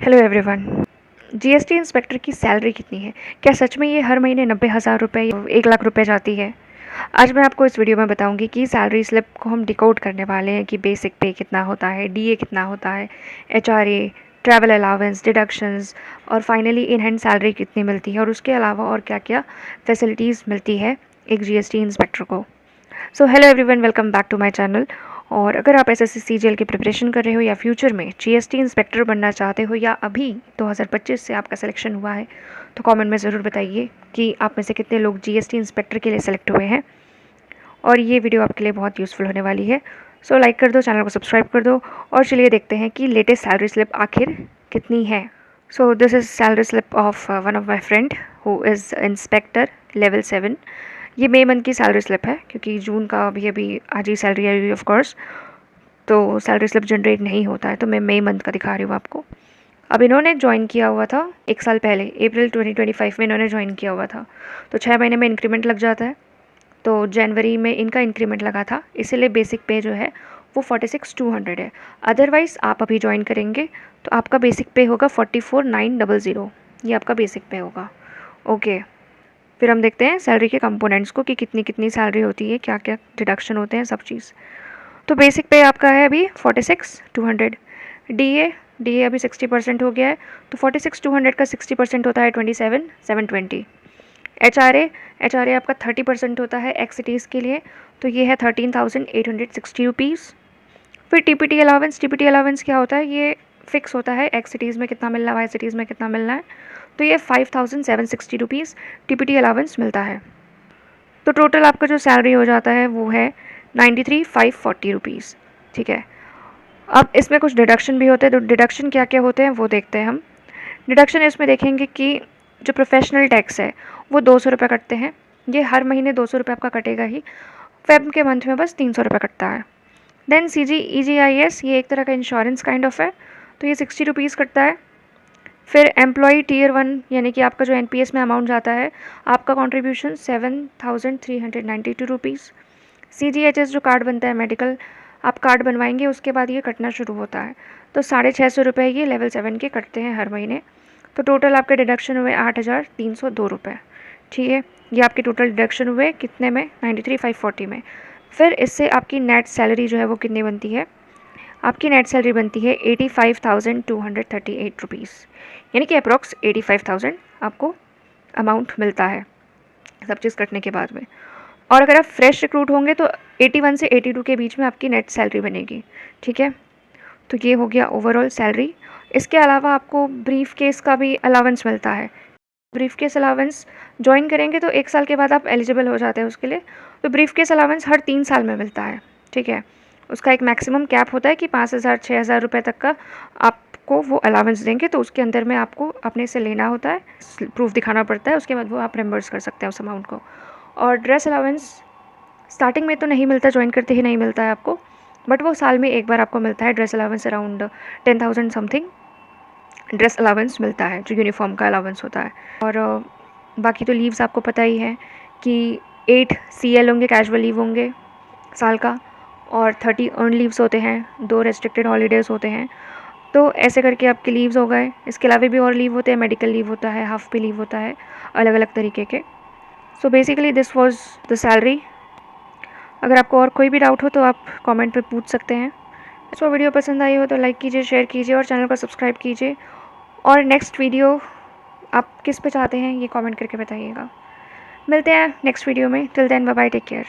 Hello everyone. GST inspector की salary कितनी है? क्या सच में ये हर महीने 90,000 रुपये या 1 लाख रुपए जाती है? आज मैं आपको इस वीडियो में बताऊंगी कि सैलरी स्लिप को हम डिकोड करने वाले हैं कि बेसिक पे कितना होता है, डीए कितना होता है, एचआरए, ट्रैवल अलाउंस, डिडक्शंस और फाइनली इन हैंड सैलरी कितनी मिलती है और उसके अलावा और क्या क्या फैसिलिटीज़ मिलती है एक जीएसटी इंस्पेक्टर को। So hello everyone, welcome back to my channel. और अगर आप एसएससी सीजीएल की प्रिपरेशन कर रहे हो या फ्यूचर में जीएसटी इंस्पेक्टर बनना चाहते हो या अभी 2025 से आपका सिलेक्शन हुआ है तो कमेंट में ज़रूर बताइए कि आप में से कितने लोग जीएसटी इंस्पेक्टर के लिए सेलेक्ट हुए हैं। और ये वीडियो आपके लिए बहुत यूज़फुल होने वाली है। सो लाइक कर दो, चैनल को सब्सक्राइब कर दो और चलिए देखते हैं कि लेटेस्ट सैलरी स्लिप आखिर कितनी है। So this is salary slip of one of my friend who is inspector level 7। ये मई मंथ की सैलरी स्लिप है क्योंकि जून का अभी आज ही सैलरी आई हुई ऑफ कोर्स, तो सैलरी स्लिप जनरेट नहीं होता है, तो मैं मई मंथ का दिखा रही हूँ आपको। अब इन्होंने ज्वाइन किया हुआ था 1 साल पहले, अप्रैल 2025 में इन्होंने ज्वाइन किया हुआ था, तो 6 महीने में इंक्रीमेंट लग जाता है। तो जनवरी में इनका इंक्रीमेंट लगा था, इसीलिए बेसिक पे जो है वो 46,200 है। अदरवाइज़ आप अभी ज्वाइन करेंगे तो आपका बेसिक पे होगा 44,900, ये आपका बेसिक पे होगा। ओके, फिर हम देखते हैं सैलरी के कंपोनेंट्स को कि कितनी कितनी सैलरी होती है, क्या क्या डिडक्शन होते हैं, सब चीज़। तो बेसिक पे आपका है अभी 46,200। डी ए अभी 60% हो गया है, तो 46,200 का 60% होता है 27,720। एच आर ए आपका 30% होता है एक्स सिटीज़ के लिए, तो ये है 13,860 रुपीज़। फिर टी पी टी अलावेंस क्या होता है? ये फिक्स होता है, एक्स सिटीज़ में कितना मिलना है, वाई सिटीज़ में कितना मिलना है, तो ये 5,760 rupees T P T allowance मिलता है। तो टोटल आपका जो सैलरी हो जाता है वो है 93,540 रुपीज़। ठीक है, अब इसमें कुछ डिडक्शन भी होते हैं, तो डिडक्शन क्या क्या होते हैं वो देखते हैं हम। डिडक्शन इसमें देखेंगे कि जो प्रोफेशनल टैक्स है वो 200 रुपये कटते हैं। ये हर महीने 200 रुपये आपका कटेगा ही, फेब के मंथ में बस 300 रुपये कटता है। देन CGEGIS, ये एक तरह का इंश्योरेंस काइंड ऑफ है, तो ये 60 रुपीज़ कटता है। फिर एम्प्लॉई टीयर 1 यानी कि आपका जो एनपीएस में अमाउंट जाता है, आपका कंट्रीब्यूशन 7,392 रुपीज़। CGHS जो कार्ड बनता है मेडिकल, आप कार्ड बनवाएंगे उसके बाद ये कटना शुरू होता है, तो 650 रुपये ये लेवल 7 के कटते हैं हर महीने। तो टोटल आपके डिडक्शन हुए 8,302 रुपये। ठीक है, ये आपके टोटल डिडक्शन हुए कितने में? 93,540 में। फिर इससे आपकी नेट सैलरी जो है वो कितनी बनती है? आपकी नेट सैलरी बनती है 85,238 रुपीज़, यानी कि अप्रॉक्स 85,000 आपको अमाउंट मिलता है सब चीज़ कटने के बाद में। और अगर आप फ्रेश रिक्रूट होंगे तो 81 से 82 के बीच में आपकी नेट सैलरी बनेगी। ठीक है, तो ये हो गया ओवरऑल सैलरी। इसके अलावा आपको ब्रीफ केस का भी अलावेंस मिलता है। ब्रीफ केस अलावेंस ज्वाइन करेंगे तो 1 साल के बाद आप एलिजिबल हो जाते हैं उसके लिए, तो ब्रीफ केस अलावेंस हर 3 साल में मिलता है। ठीक है, उसका एक मैक्सिमम कैप होता है कि 5,000 6,000 रुपये तक का आपको वो अलावेंस देंगे, तो उसके अंदर में आपको अपने से लेना होता है, प्रूफ दिखाना पड़ता है, उसके बाद वो आप रिम्बर्स कर सकते हैं उस अमाउंट को। और ड्रेस अलावेंस स्टार्टिंग में तो नहीं मिलता, ज्वाइन करते ही नहीं मिलता है आपको, बट वो साल में एक बार आपको मिलता है dress allowance, around 10,000 something dress allowance मिलता है जो यूनिफॉर्म का अलावेंस होता है। और बाकी तो लीव्स आपको पता ही है कि 8 CL होंगे, कैजुअल लीव होंगे साल का, और 30 अर्न लीव्स होते हैं, 2 रेस्ट्रिक्टेड हॉलीडेज़ होते हैं। तो ऐसे करके आपके लीव्स हो गए। इसके अलावा भी और लीव होते हैं, मेडिकल लीव होता है, हाफ पे लीव होता है, अलग अलग तरीके के। So basically this was the salary. अगर आपको और कोई भी डाउट हो तो आप कमेंट पे पूछ सकते हैं। इसको वीडियो पसंद आई हो तो लाइक कीजिए, शेयर कीजिए और चैनल को सब्सक्राइब कीजिए। और नेक्स्ट वीडियो आप किस पे चाहते हैं ये कमेंट करके बताइएगा। मिलते हैं नेक्स्ट वीडियो में। Till then bye bye, take care.